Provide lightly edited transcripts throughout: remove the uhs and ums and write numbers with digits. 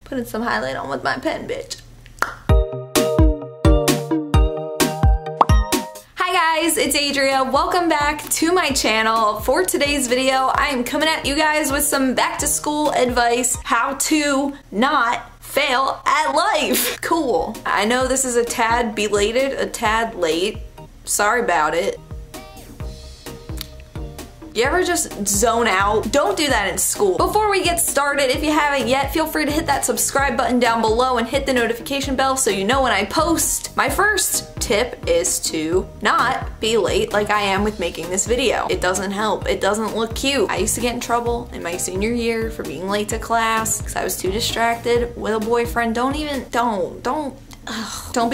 Putting some highlight on with my pen, bitch. Hi guys, it's Adria. Welcome back to my channel. For today's video, I am coming at you guys with some back to school advice, how to not fail at life. Cool. I know this is a tad belated, a tad late. Sorry about it. You ever just zone out? Don't do that in school. Before we get started, if you haven't yet, feel free to hit that subscribe button down below and hit the notification bell so you know when I post. My first tip is to not be late like I am with making this video. It doesn't help. It doesn't look cute. I used to get in trouble in my senior year for being late to class because I was too distracted with a boyfriend. Don't be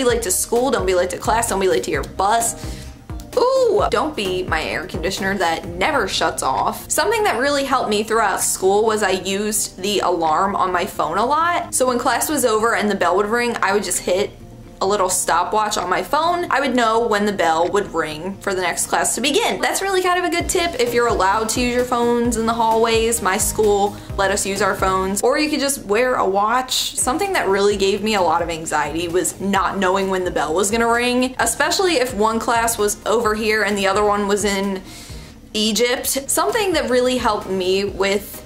late to school. Don't be late to class. Don't be late to your bus. Ooh, don't be my air conditioner that never shuts off. Something that really helped me throughout school was I used the alarm on my phone a lot. So when class was over and the bell would ring, I would just hit a little stopwatch on my phone. I would know when the bell would ring for the next class to begin. That's really kind of a good tip if you're allowed to use your phones in the hallways. My school let us use our phones, or you could just wear a watch. Something that really gave me a lot of anxiety was not knowing when the bell was gonna ring, especially if one class was over here and the other one was in Egypt. Something that really helped me with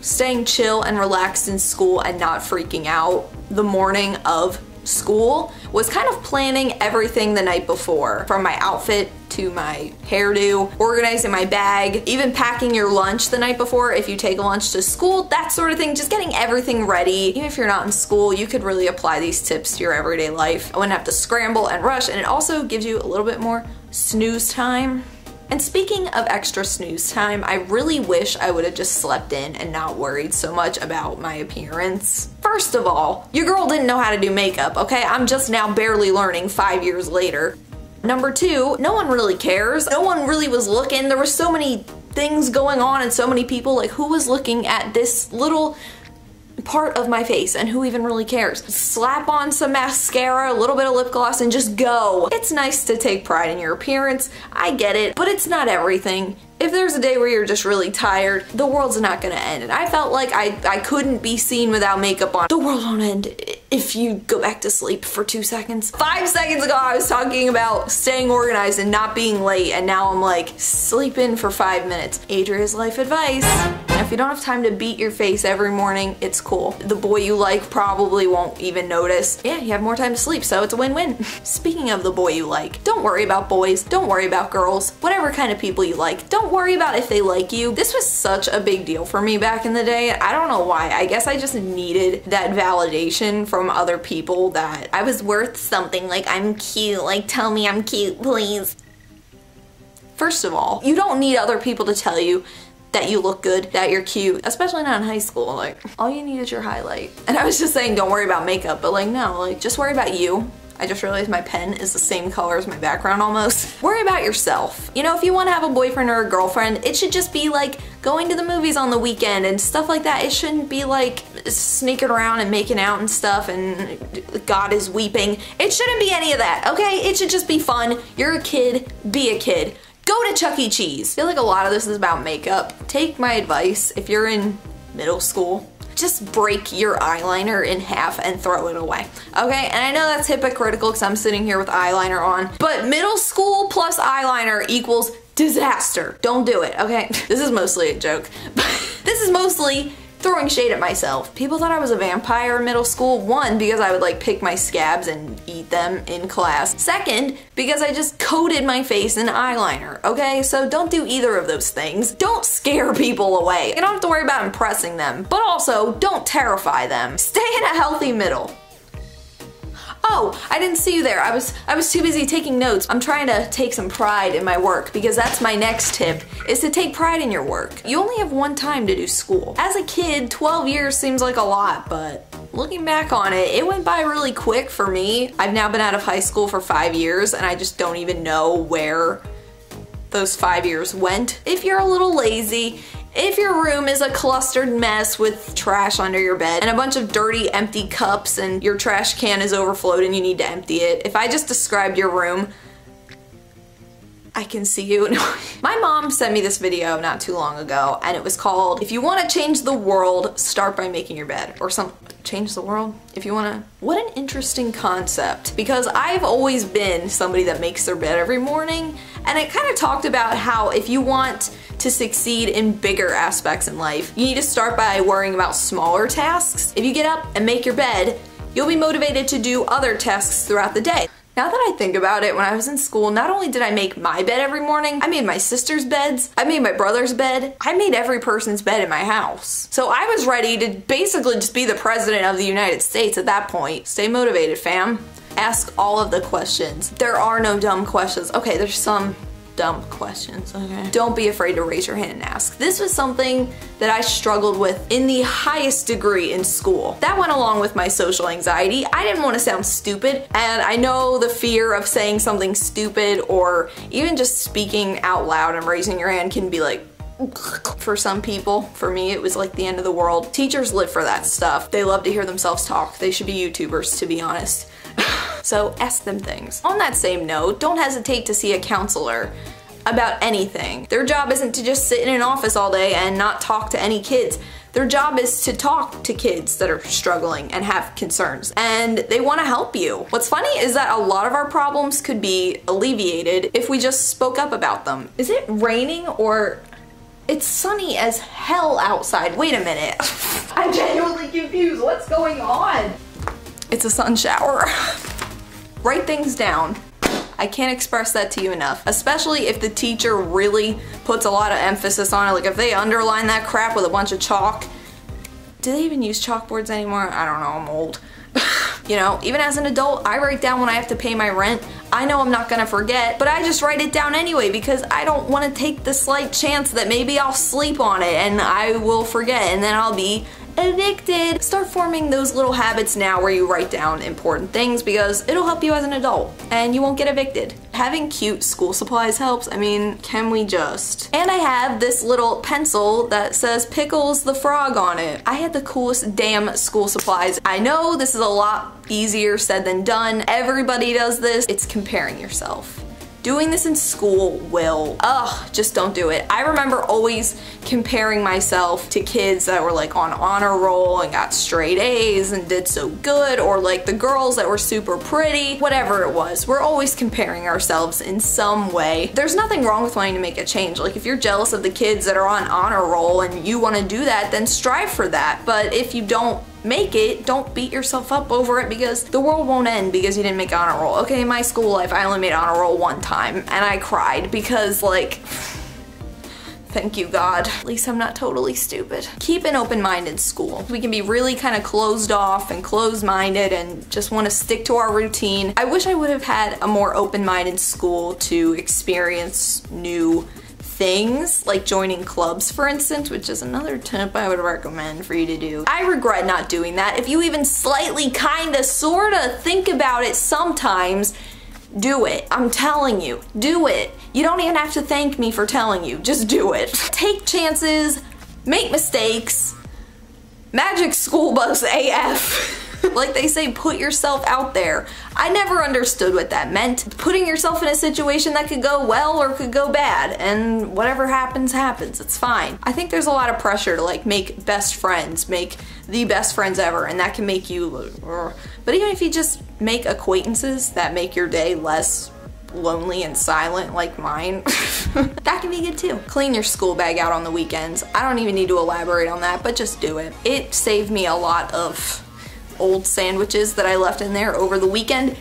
staying chill and relaxed in school and not freaking out the morning of school was kind of planning everything the night before, from my outfit to my hairdo, organizing my bag, even packing your lunch the night before if you take a lunch to school, that sort of thing, just getting everything ready. Even if you're not in school, you could really apply these tips to your everyday life. I wouldn't have to scramble and rush, and it also gives you a little bit more snooze time. And speaking of extra snooze time, I really wish I would have just slept in and not worried so much about my appearance. First of all, your girl didn't know how to do makeup, okay? I'm just now barely learning 5 years later. Number two, no one really cares. No one really was looking. There were so many things going on and so many people, like, who was looking at this little part of my face and who even really cares? Slap on some mascara, a little bit of lip gloss, and just go. It's nice to take pride in your appearance, I get it, but it's not everything. If there's a day where you're just really tired, the world's not gonna end. And I felt like I couldn't be seen without makeup on. The world won't end if you go back to sleep for 2 seconds. 5 seconds ago I was talking about staying organized and not being late, and now I'm like, sleep in for 5 minutes. Adria's life advice. And if you don't have time to beat your face every morning, it's cool. The boy you like probably won't even notice. Yeah, you have more time to sleep, so it's a win-win. Speaking of the boy you like, don't worry about boys, don't worry about girls, whatever kind of people you like. Don't worry about if they like you. This was such a big deal for me back in the day. I don't know why. I guess I just needed that validation from other people that I was worth something, like I'm cute, like tell me I'm cute, please. First of all, you don't need other people to tell you that you look good, that you're cute, especially not in high school. Like, all you need is your highlight. And I was just saying don't worry about makeup, but like no, like just worry about you. I just realized my pen is the same color as my background almost. Worry about yourself. You know, if you want to have a boyfriend or a girlfriend, it should just be like going to the movies on the weekend and stuff like that. It shouldn't be like sneaking around and making out and stuff and God is weeping. It shouldn't be any of that, okay? It should just be fun. You're a kid, be a kid. Go to Chuck E. Cheese. I feel like a lot of this is about makeup. Take my advice. If you're in middle school, just break your eyeliner in half and throw it away, okay? And I know that's hypocritical because I'm sitting here with eyeliner on, but middle school plus eyeliner equals disaster. Don't do it, okay? This is mostly a joke, but this is mostly throwing shade at myself. People thought I was a vampire in middle school. One, because I would like pick my scabs and eat them in class. Second, because I just coated my face in eyeliner, okay? So don't do either of those things. Don't scare people away. You don't have to worry about impressing them, but also don't terrify them. Stay in a healthy middle. Oh, I didn't see you there. I was too busy taking notes. I'm trying to take some pride in my work because that's my next tip, is to take pride in your work. You only have one time to do school. As a kid, 12 years seems like a lot, but looking back on it, it went by really quick for me. I've now been out of high school for 5 years and I just don't even know where those 5 years went. If you're a little lazy, if your room is a clustered mess with trash under your bed and a bunch of dirty empty cups and your trash can is overflowed and you need to empty it, if I just described your room, I can see you. My mom sent me this video not too long ago and it was called, "If you want to change the world, start by making your bed," or something. change the world if you wanna. What an interesting concept, because I've always been somebody that makes their bed every morning, and it kind of talked about how if you want to succeed in bigger aspects in life, you need to start by worrying about smaller tasks. If you get up and make your bed, you'll be motivated to do other tasks throughout the day. Now that I think about it, when I was in school, not only did I make my bed every morning, I made my sister's beds, I made my brother's bed, I made every person's bed in my house. So I was ready to basically just be the president of the United States at that point. Stay motivated, fam. Ask all of the questions. There are no dumb questions. Okay, there's some dumb questions, okay? Don't be afraid to raise your hand and ask. This was something that I struggled with in the highest degree in school. That went along with my social anxiety. I didn't want to sound stupid, and I know the fear of saying something stupid or even just speaking out loud and raising your hand can be like, for some people. For me, it was like the end of the world. Teachers live for that stuff. They love to hear themselves talk. They should be YouTubers, to be honest. So ask them things. On that same note, don't hesitate to see a counselor about anything. Their job isn't to just sit in an office all day and not talk to any kids. Their job is to talk to kids that are struggling and have concerns, and they want to help you. What's funny is that a lot of our problems could be alleviated if we just spoke up about them. Is it raining or... It's sunny as hell outside. Wait a minute. I'm genuinely confused. What's going on? It's a sun shower. Write things down. I can't express that to you enough, especially if the teacher really puts a lot of emphasis on it. Like if they underline that crap with a bunch of chalk. Do they even use chalkboards anymore? I don't know, I'm old. You know, even as an adult, I write down when I have to pay my rent. I know I'm not gonna forget, but I just write it down anyway because I don't want to take the slight chance that maybe I'll sleep on it and I will forget and then I'll be evicted. Start forming those little habits now where you write down important things because it'll help you as an adult and you won't get evicted. Having cute school supplies helps. I mean, can we just? And I have this little pencil that says Pickles the Frog on it. I had the coolest damn school supplies. I know this is a lot easier said than done. Everybody does this. It's comparing yourself. Doing this in school will, just don't do it. I remember always comparing myself to kids that were like on honor roll and got straight A's and did so good, or like the girls that were super pretty, whatever it was. We're always comparing ourselves in some way. There's nothing wrong with wanting to make a change. Like if you're jealous of the kids that are on honor roll and you want to do that, then strive for that. But if you don't make it, don't beat yourself up over it because the world won't end because you didn't make honor roll. Okay, in my school life, I only made honor roll one time and I cried because like, thank you God. At least I'm not totally stupid. Keep an open mind in school. We can be really kind of closed off and closed-minded and just want to stick to our routine. I wish I would have had a more open mind in school to experience new things, like joining clubs, for instance, which is another tip I would recommend for you to do. I regret not doing that. If you even slightly, kinda, sorta think about it sometimes, do it. I'm telling you, do it. You don't even have to thank me for telling you, just do it. Take chances, make mistakes, magic school bus AF. Like they say, put yourself out there. I never understood what that meant. Putting yourself in a situation that could go well or could go bad, and whatever happens, happens. It's fine. I think there's a lot of pressure to like make best friends, make the best friends ever, and that can make you, but even if you just make acquaintances that make your day less lonely and silent like mine, that can be good too. Clean your school bag out on the weekends. I don't even need to elaborate on that, but just do it. It saved me a lot of old sandwiches that I left in there over the weekend.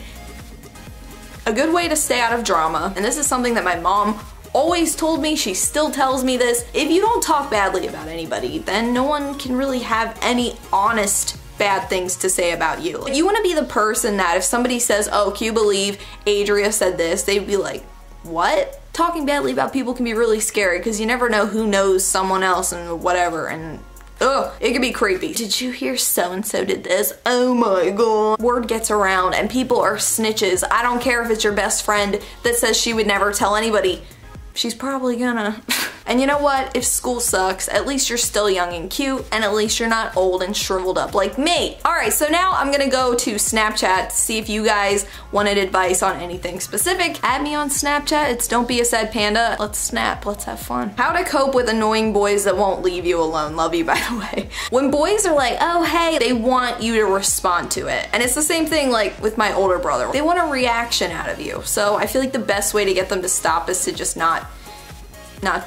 A good way to stay out of drama, and this is something that my mom always told me, she still tells me this, if you don't talk badly about anybody, then no one can really have any honest bad things to say about you. You want to be the person that if somebody says, oh, can you believe Adria said this, they'd be like, what? Talking badly about people can be really scary because you never know who knows someone else and whatever, and ugh, it could be creepy. Did you hear so-and-so did this? Oh my god. Word gets around and people are snitches. I don't care if it's your best friend that says she would never tell anybody. She's probably gonna. And you know what? If school sucks, at least you're still young and cute, and at least you're not old and shriveled up like me. Alright, so now I'm gonna go to Snapchat to see if you guys wanted advice on anything specific. Add me on Snapchat. It's DontBeASadPanda. Let's snap. Let's have fun. How to cope with annoying boys that won't leave you alone. Love you, by the way. When boys are like, oh hey, they want you to respond to it. And it's the same thing like with my older brother. They want a reaction out of you. So I feel like the best way to get them to stop is to just not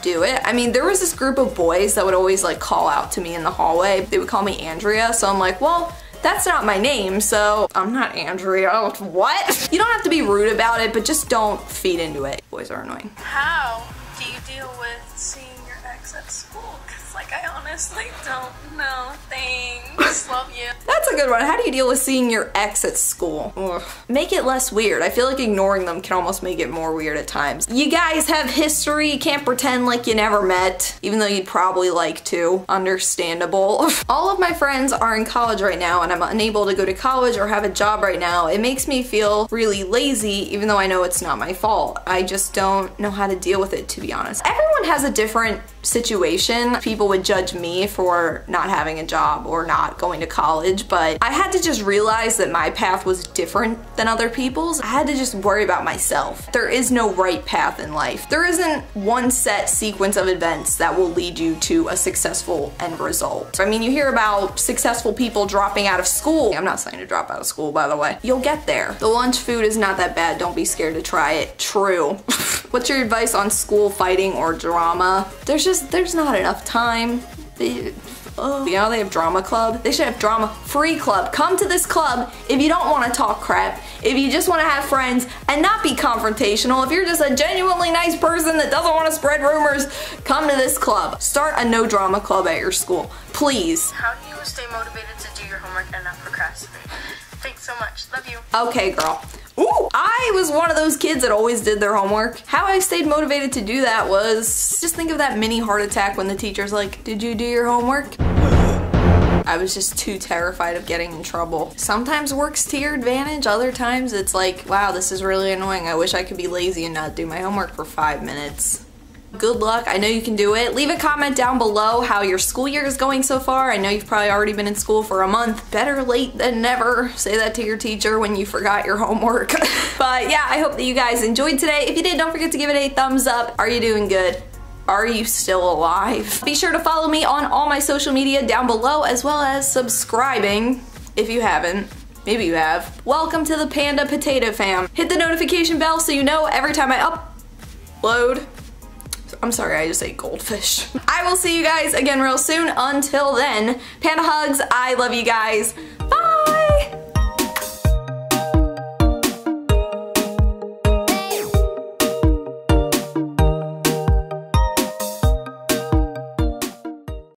do it. I mean, there was this group of boys that would always like call out to me in the hallway. They would call me Andrea, so I'm like, well, that's not my name, so I'm not Andrea. What? You don't have to be rude about it, but just don't feed into it. Boys are annoying. How do you deal with seeing your ex at school? Cause like I honestly don't know. Thanks. Love you. That's a good one. How do you deal with seeing your ex at school? Ugh. Make it less weird. I feel like ignoring them can almost make it more weird at times. You guys have history. You can't pretend like you never met, even though you'd probably like to. Understandable. All of my friends are in college right now, and I'm unable to go to college or have a job right now. It makes me feel really lazy, even though I know it's not my fault. I just don't know how to deal with it, to be honest. Everyone has a different situation. People would judge me for not having a job or not going to college, but I had to just realize that my path was different than other people's. I had to just worry about myself. There is no right path in life. There isn't one set sequence of events that will lead you to a successful end result. I mean, you hear about successful people dropping out of school. I'm not saying to drop out of school, by the way. You'll get there. The lunch food is not that bad. Don't be scared to try it. True. What's your advice on school fighting or drama? There's not enough time. You know, they have drama club. They should have drama free club. Come to this club if you don't want to talk crap, if you just want to have friends and not be confrontational. If you're just a genuinely nice person that doesn't want to spread rumors, come to this club. Start a no drama club at your school, please. How do you stay motivated to do your homework and not procrastinate? Thanks so much. Love you. Okay, girl. Ooh, I was one of those kids that always did their homework. How I stayed motivated to do that was just think of that mini heart attack when the teacher's like, did you do your homework? I was just too terrified of getting in trouble. Sometimes works to your advantage, other times it's like, wow, this is really annoying. I wish I could be lazy and not do my homework for 5 minutes. Good luck. I know you can do it. Leave a comment down below how your school year is going so far. I know you've probably already been in school for a month. Better late than never. Say that to your teacher when you forgot your homework. But yeah, I hope that you guys enjoyed today. If you did, don't forget to give it a thumbs up. Are you doing good? Are you still alive? Be sure to follow me on all my social media down below, as well as subscribing if you haven't. Maybe you have. Welcome to the Panda Potato Fam. Hit the notification bell so you know every time I upload. I'm sorry, I just ate goldfish. I will see you guys again real soon. Until then, panda hugs. I love you guys.